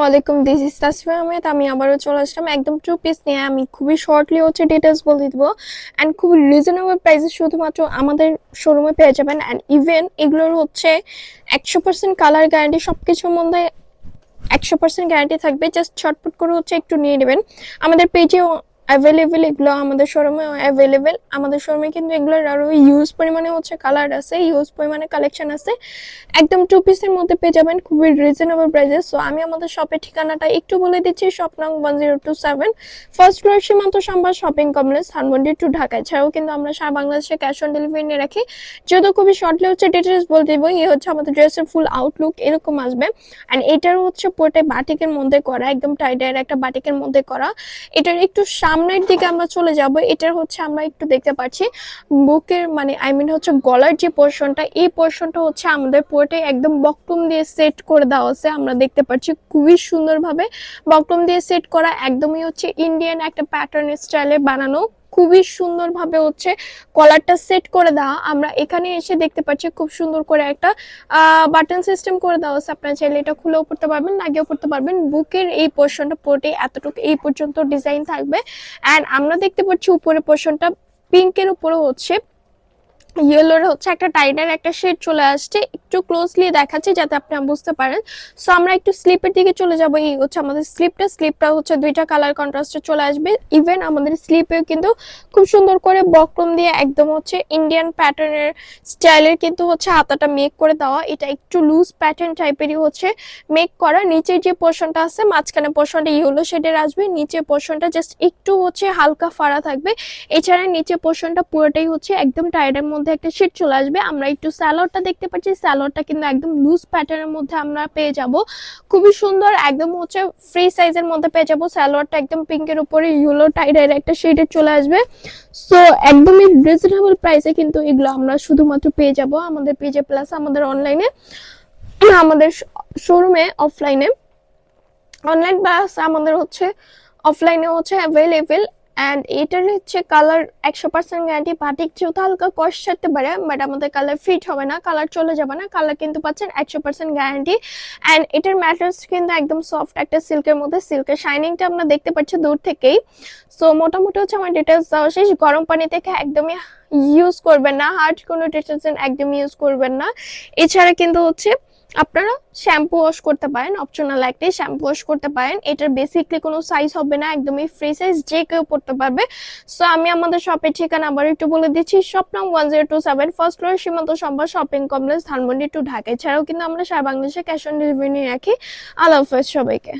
আলাইকুম, this is Tasfia Ahmed. আমি আবারও চলে আসলাম একদম টু পিস নিয়ে। আমি খুবই শর্টলি ডিটেলস বলে দিব অ্যান্ড খুবই রিজনেবল প্রাইসে শুধুমাত্র আমাদের শোরুমে পেয়ে যাবেন। অ্যান্ড ইভেন এগুলোর 100% কালার গ্যারান্টি, সব কিছুর মধ্যে 100% গ্যারান্টি থাকবে। জাস্ট ছটফট করে একটু নিয়ে নেবেন। আমাদের পেজে অ্যাভেলেবেল, এগুলো আমাদের শোরুমে অ্যাভেলেবেল। আমাদের শোরুমে কিন্তু এগুলোর আরও ইউজ পরিমাণে কালার আছে, ইউজ পরিমাণে কালেকশন আছে। একদম টু পিসের মধ্যে পেয়ে যাবেন খুবই রিজনেবল প্রাইসে। সো আমি আমাদের শপের ঠিকানাটা একটু বলে দিচ্ছি। শপ নং 1027, first floor, Simanta Sambhar shopping complex, Dhanmondi two Dhaka. এছাড়াও কিন্তু আমরা সারা বাংলাদেশে ক্যাশ অন ডেলিভারি নিয়ে রাখি। যেহেতু খুবই শর্টলি ডিটেলস বলে দিব, আমাদের ড্রেসের ফুল আউটলুক এরকম আসবে। অ্যান্ড এটারও পুরোটাই বাটিকের মধ্যে করা, একদম টাইডার একটা বাটিকের মধ্যে করা। এটার একটু সামনের দিকে আমরা চলে যাব। এটার আমরা একটু দেখতে পাচ্ছি বুকের গলার যে পোর্শনটা, এই পোর্শনটা আমাদের পুরোটাই একদম বকটম দিয়ে সেট করে দেওয়া আছে। আমরা দেখতে পাচ্ছি খুবই সুন্দরভাবে বকটম দিয়ে সেট করা, একদমই ইন্ডিয়ান একটা প্যাটার্ন স্টাইলে বানানো। খুবই সুন্দরভাবে কলারটা সেট করে দেওয়া। আমরা এখানে এসে দেখতে পাচ্ছি খুব সুন্দর করে একটা বাটন সিস্টেম করে দেওয়া আছে। আপনারা চাইলে এটা খুলেও পড়তে পারবেন, লাগিয়েও পড়তে পারবেন। বুকের এই পোর্শনটা পুরোটাই এতটুকু এই পর্যন্ত ডিজাইন থাকবে। অ্যান্ড আমরা দেখতে পাচ্ছি উপরের পোর্শনটা পিঙ্কের উপরে ইয়েলোর একটা টাইডার একটা শেড চলে আসছে। একটু ক্লোজলি দেখাচ্ছি যাতে আপনারা বুঝতে পারেন। সো আমরা একটু স্লিপের দিকে চলে যাব। এই আমাদের স্লিপটা দুইটা কালার কন্ট্রাস্টে চলে আসবে। ইভেন আমাদের স্লিপেও কিন্তু খুব সুন্দর করে বক্রম দিয়ে একদম ইন্ডিয়ান প্যাটার্নের স্টাইলের কিন্তু হাতাটা মেক করে দেওয়া। এটা একটু লুজ প্যাটার্ন টাইপেরই মেক করা। নিচের যে পোর্শনটা আছে, মাঝখানে পোর্শনটা ইয়েলো শেডের আসবে, নিচের পোর্শনটা জাস্ট একটু হালকা ফাড়া থাকবে। এছাড়া নিচের পোর্শনটা পুরোটাই একদম টাইডের মধ্যে একটা শীট চলে আসবে। আমরা একটু সালোয়ারটা দেখতে পাচ্ছি, সালোয়ারটা কিন্তু একদম লুজ প্যাটার্নের মধ্যে আমরা পেয়ে যাব। খুবই সুন্দর, একদম ফ্রি সাইজের মধ্যে পেয়ে যাব। সালোয়ারটা একদম পিঙ্কের উপরে ইয়েলো টাইডের একটা শেডে চলে আসবে। সো একদমই রিজনেবল প্রাইসে কিন্তু এগুলো আমরা শুধুমাত্র পেয়ে যাব আমাদের পেজে, প্লাস আমাদের অনলাইনে, আমাদের শোরুমে, অফলাইনে, অনলাইন প্লাস আমাদের অফলাইনে অ্যাভেলেবেল। অ্যান্ড এটার কালার 100% গ্যারান্টি। বাটিক যেহেতু হালকা কষ্ট ছাড়তে পারে, বাট আমাদের কালার ফিট হবে না, কালার চলে যাবে না। কালার কিন্তু পাচ্ছেন 100% গ্যারান্টি। অ্যান্ড এটার ম্যাটেরিয়ালস কিন্তু একদম সফট একটা সিল্কের মধ্যে। সিল্কের শাইনিংটা আমরা দেখতে পাচ্ছি দূর থেকেই। সো মোটামুটি আমার ডিটেলস দেওয়া শেষ। গরম পানি থেকে একদমই ইউজ করবেন না, হার্ড কোনো ডিটারজেন্ট একদম ইউজ করবেন না। এছাড়া কিন্তু আপনারা শ্যাম্পু ওয়াশ করতে পারেন, অপশনাল একটাই শ্যাম্পু ওয়াশ করতে পারেন। এটার বেসিকলি কোনো সাইজ হবে না, একদমই ফ্রি সাইজ, যে কেউ পড়তে পারবে। সো আমি আমাদের শপের ঠিকানা আবার একটু বলে দিচ্ছি। শপ নং 1027, first floor, Simanta Sambhar shopping complex, Dhanmondi two Dhaka. এছাড়াও কিন্তু আমরা সারা বাংলাদেশে ক্যাশ অন ডেলিভারি রাখি। আল্লাহ হাফেজ সবাইকে।